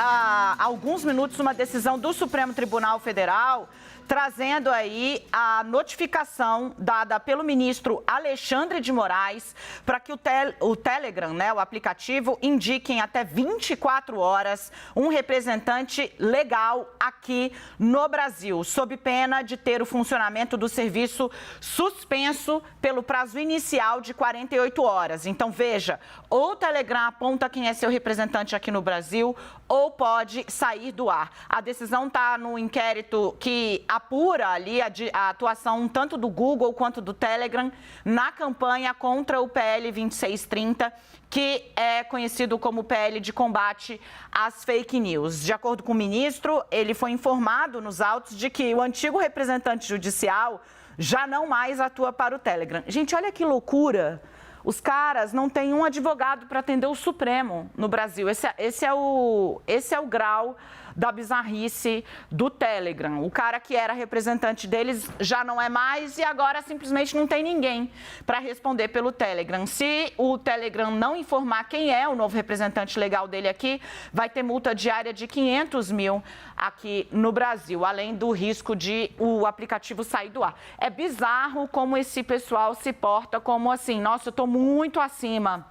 há alguns minutos uma decisão do Supremo Tribunal Federal trazendo aí a notificação dada pelo ministro Alexandre de Moraes para que o Telegram, né, o aplicativo, indique em até 24 horas um representante legal aqui no Brasil, sob pena de ter o funcionamento do serviço suspenso pelo prazo inicial de 48 horas. Então, veja, ou o Telegram aponta quem é seu representante aqui no Brasil, ou pode sair do ar. A decisão está no inquérito que apura ali a atuação tanto do Google quanto do Telegram na campanha contra o PL 2630, que é conhecido como PL de combate às fake news. De acordo com o ministro, ele foi informado nos autos de que o antigo representante judicial já não mais atua para o Telegram. Gente, olha que loucura! Os caras não têm um advogado para atender o Supremo no Brasil. Esse é o grau da bizarrice do Telegram. O cara que era representante deles já não é mais e agora simplesmente não tem ninguém para responder pelo Telegram. Se o Telegram não informar quem é o novo representante legal dele aqui, vai ter multa diária de 500 mil aqui no Brasil, além do risco de o aplicativo sair do ar. É bizarro como esse pessoal se porta como assim, nossa, eu estou muito acima.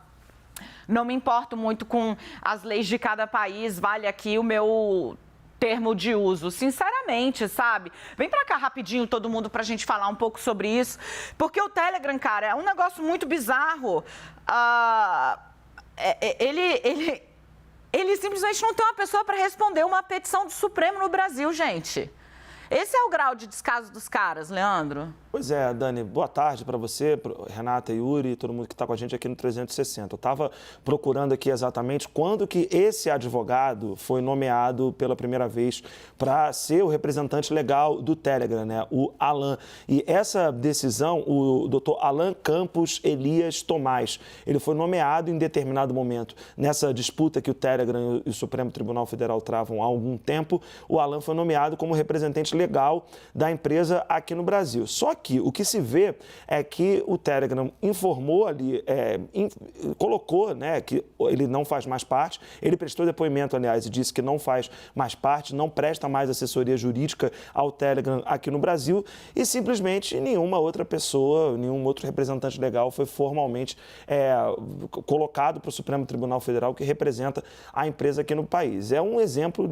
Não me importo muito com as leis de cada país, vale aqui o meu termo de uso. Sinceramente, sabe? Vem pra cá rapidinho todo mundo pra gente falar um pouco sobre isso, porque o Telegram, cara, é um negócio muito bizarro. Ele simplesmente não tem uma pessoa para responder uma petição do Supremo no Brasil, gente. Esse é o grau de descaso dos caras, Leandro. Pois é, Dani, boa tarde para você, Renata, Yuri, todo mundo que está com a gente aqui no 360. Eu estava procurando aqui exatamente quando que esse advogado foi nomeado pela primeira vez para ser o representante legal do Telegram, né, o Alan. E essa decisão, o doutor Alan Campos Elias Tomás, ele foi nomeado em determinado momento. Nessa disputa que o Telegram e o Supremo Tribunal Federal travam há algum tempo, o Alan foi nomeado como representante legal da empresa aqui no Brasil. Só que o que se vê é que o Telegram informou ali, colocou, né, que ele não faz mais parte, ele prestou depoimento, aliás, e disse que não faz mais parte, não presta mais assessoria jurídica ao Telegram aqui no Brasil e simplesmente nenhuma outra pessoa, nenhum outro representante legal foi formalmente colocado para o Supremo Tribunal Federal que representa a empresa aqui no país. É um exemplo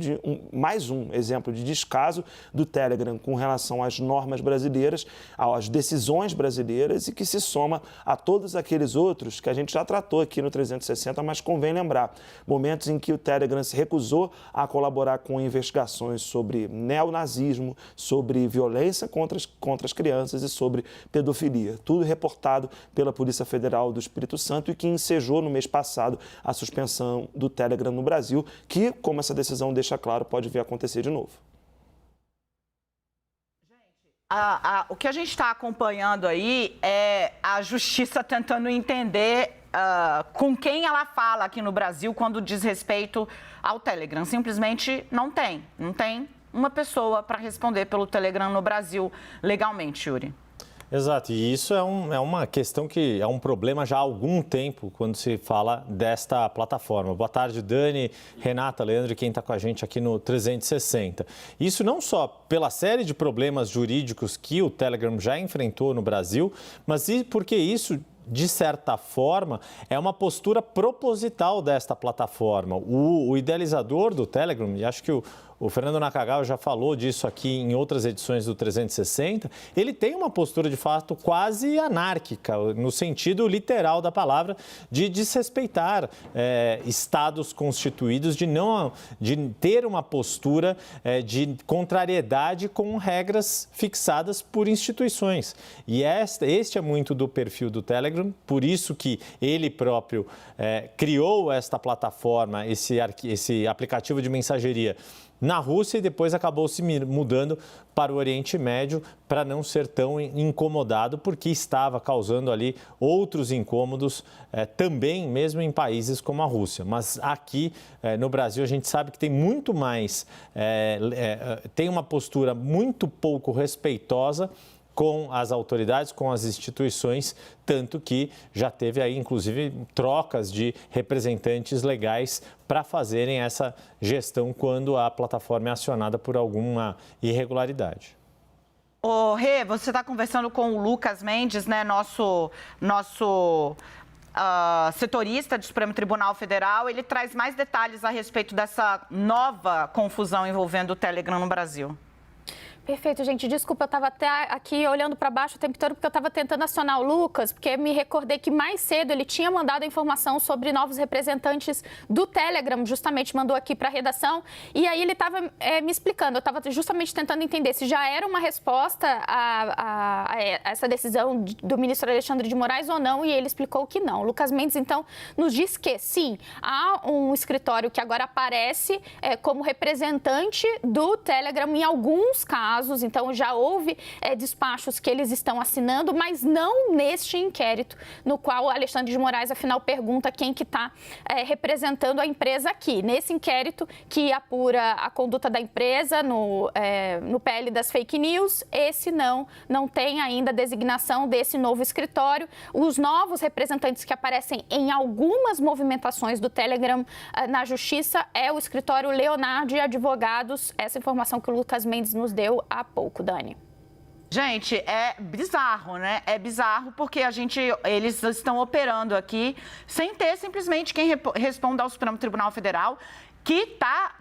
mais um exemplo de descaso do Telegram com relação às normas brasileiras, às decisões brasileiras e que se soma a todos aqueles outros que a gente já tratou aqui no 360, mas convém lembrar, momentos em que o Telegram se recusou a colaborar com investigações sobre neonazismo, sobre violência contra as crianças e sobre pedofilia. Tudo reportado pela Polícia Federal do Espírito Santo e que ensejou no mês passado a suspensão do Telegram no Brasil, que, como essa decisão deixa claro, pode vir a acontecer de novo. O que a gente está acompanhando aí é a justiça tentando entender com quem ela fala aqui no Brasil quando diz respeito ao Telegram. Simplesmente não tem uma pessoa para responder pelo Telegram no Brasil legalmente, Yuri. Exato, e isso é uma questão que é um problema já há algum tempo quando se fala desta plataforma. Boa tarde, Dani, Renata, Leandro e quem está com a gente aqui no 360. Isso não só pela série de problemas jurídicos que o Telegram já enfrentou no Brasil, mas porque isso, de certa forma, é uma postura proposital desta plataforma. O idealizador do Telegram, e acho que o Fernando Nakagawa já falou disso aqui em outras edições do 360, ele tem uma postura, de fato, quase anárquica, no sentido literal da palavra, de desrespeitar estados constituídos, de ter uma postura de contrariedade com regras fixadas por instituições. E este é muito do perfil do Telegram, por isso que ele próprio criou esta plataforma, esse aplicativo de mensageria na Rússia e depois acabou se mudando para o Oriente Médio para não ser tão incomodado, porque estava causando ali outros incômodos também, mesmo em países como a Rússia. Mas aqui no Brasil a gente sabe que tem muito mais, tem uma postura muito pouco respeitosa com as autoridades, com as instituições, tanto que já teve aí, inclusive, trocas de representantes legais para fazerem essa gestão quando a plataforma é acionada por alguma irregularidade. Ô, Rê, você está conversando com o Lucas Mendes, né, nosso setorista do Supremo Tribunal Federal. Ele traz mais detalhes a respeito dessa nova confusão envolvendo o Telegram no Brasil. Perfeito, gente. Desculpa, eu estava até aqui olhando para baixo o tempo todo porque eu estava tentando acionar o Lucas, porque me recordei que mais cedo ele tinha mandado a informação sobre novos representantes do Telegram, justamente mandou aqui para a redação, e aí ele estava me explicando, eu estava justamente tentando entender se já era uma resposta a essa decisão do ministro Alexandre de Moraes ou não, e ele explicou que não. O Lucas Mendes, então, nos diz que, sim, há um escritório que agora aparece como representante do Telegram em alguns casos. Então, já houve despachos que eles estão assinando, mas não neste inquérito, no qual o Alexandre de Moraes, afinal, pergunta quem que está representando a empresa aqui. Nesse inquérito que apura a conduta da empresa no PL das fake news, esse não tem ainda a designação desse novo escritório. Os novos representantes que aparecem em algumas movimentações do Telegram na Justiça é o escritório Leonardo e Advogados, essa informação que o Lucas Mendes nos deu há pouco, Dani. Gente, é bizarro, né? É bizarro porque eles estão operando aqui sem ter simplesmente quem responda ao Supremo Tribunal Federal, que está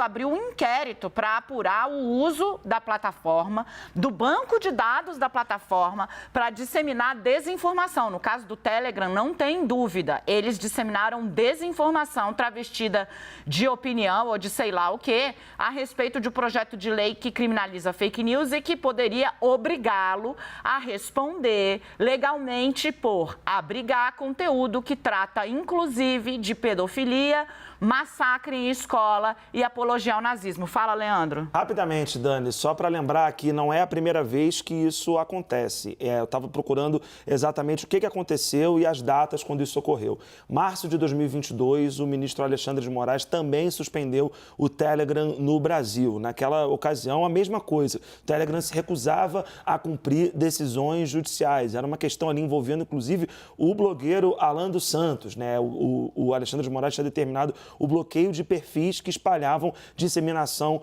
abriu um inquérito para apurar o uso da plataforma, do banco de dados da plataforma, para disseminar desinformação. No caso do Telegram, não tem dúvida, eles disseminaram desinformação travestida de opinião ou de sei lá o quê, a respeito de um projeto de lei que criminaliza fake news e que poderia obrigá-lo a responder legalmente por abrigar conteúdo que trata, inclusive, de pedofilia, massacre em escola e apologia ao nazismo. Fala, Leandro. Rapidamente, Dani, só para lembrar que não é a primeira vez que isso acontece. Eu estava procurando exatamente o que aconteceu e as datas quando isso ocorreu. Março de 2022, o ministro Alexandre de Moraes também suspendeu o Telegram no Brasil. Naquela ocasião, a mesma coisa. O Telegram se recusava a cumprir decisões judiciais. Era uma questão ali envolvendo, inclusive, o blogueiro Alan dos Santos, né? O Alexandre de Moraes tinha determinado o bloqueio de perfis que espalhavam disseminação,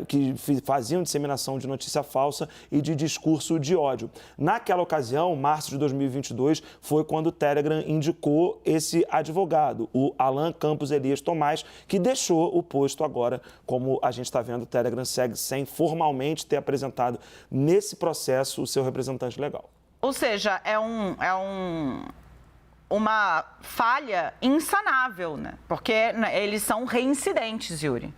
que faziam disseminação de notícia falsa e de discurso de ódio. Naquela ocasião, março de 2022, foi quando o Telegram indicou esse advogado, o Alan Campos Elias Tomás, que deixou o posto agora. Como a gente está vendo, o Telegram segue sem formalmente ter apresentado nesse processo o seu representante legal. Ou seja, uma falha insanável, né? Porque eles são reincidentes, Yuri.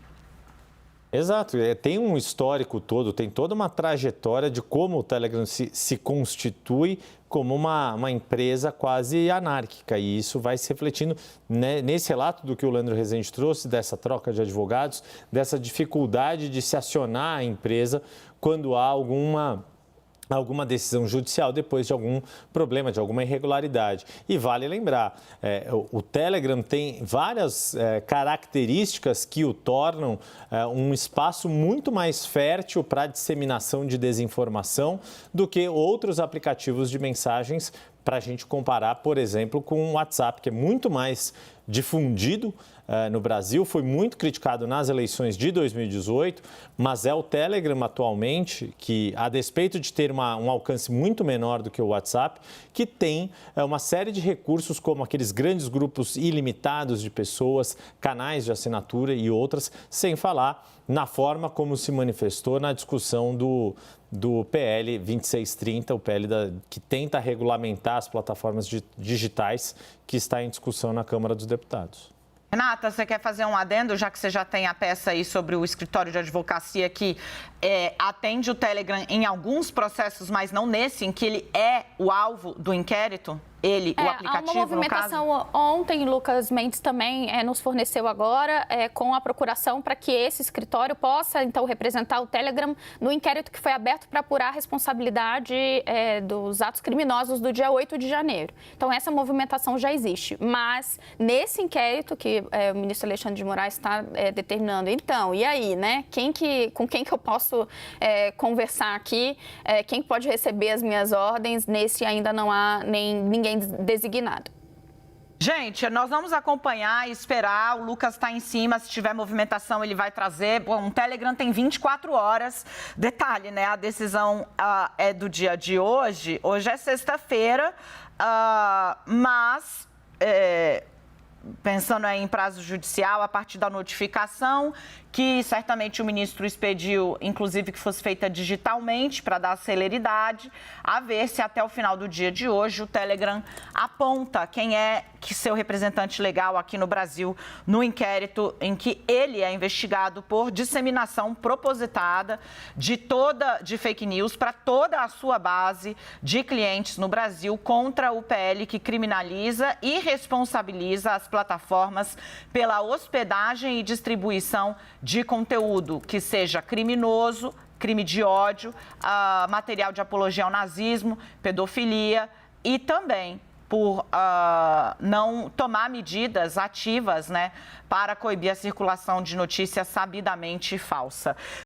Exato, tem um histórico todo, tem toda uma trajetória de como o Telegram se constitui como uma empresa quase anárquica, e isso vai se refletindo nesse relato do que o Leandro Rezende trouxe, dessa troca de advogados, dessa dificuldade de se acionar a empresa quando há alguma decisão judicial depois de algum problema, de alguma irregularidade. E vale lembrar, o Telegram tem várias características que o tornam um espaço muito mais fértil para a disseminação de desinformação do que outros aplicativos de mensagens, para a gente comparar, por exemplo, com o WhatsApp, que é muito mais difundido no Brasil, foi muito criticado nas eleições de 2018, mas é o Telegram atualmente que, a despeito de ter um alcance muito menor do que o WhatsApp, que tem uma série de recursos como aqueles grandes grupos ilimitados de pessoas, canais de assinatura e outras, sem falar na forma como se manifestou na discussão do PL 2630, o PL que tenta regulamentar as plataformas digitais, que está em discussão na Câmara dos Deputados. Renata, você quer fazer um adendo, já que você já tem a peça aí sobre o escritório de advocacia que atende o Telegram em alguns processos, mas não nesse, em que ele é o alvo do inquérito? o aplicativo, há uma movimentação ontem, Lucas Mendes também nos forneceu agora com a procuração para que esse escritório possa, então, representar o Telegram no inquérito que foi aberto para apurar a responsabilidade dos atos criminosos do dia 8 de janeiro. Então, essa movimentação já existe. Mas, nesse inquérito que o ministro Alexandre de Moraes está determinando, então, e aí, né? Com quem que eu posso conversar aqui? Quem pode receber as minhas ordens? Nesse ainda não há ninguém designado. Gente, nós vamos acompanhar e esperar. O Lucas está em cima. Se tiver movimentação, ele vai trazer. Bom, um Telegram tem 24 horas. Detalhe, né? A decisão é do dia de hoje. Hoje é sexta-feira, mas... pensando em prazo judicial, a partir da notificação, que certamente o ministro expediu, inclusive que fosse feita digitalmente para dar celeridade, a ver se até o final do dia de hoje o Telegram aponta quem é que seu representante legal aqui no Brasil no inquérito em que ele é investigado por disseminação propositada de fake news para toda a sua base de clientes no Brasil contra o PL que criminaliza e responsabiliza as plataformas pela hospedagem e distribuição de conteúdo que seja criminoso, crime de ódio, material de apologia ao nazismo, pedofilia e também por não tomar medidas ativas, né, para coibir a circulação de notícias sabidamente falsas.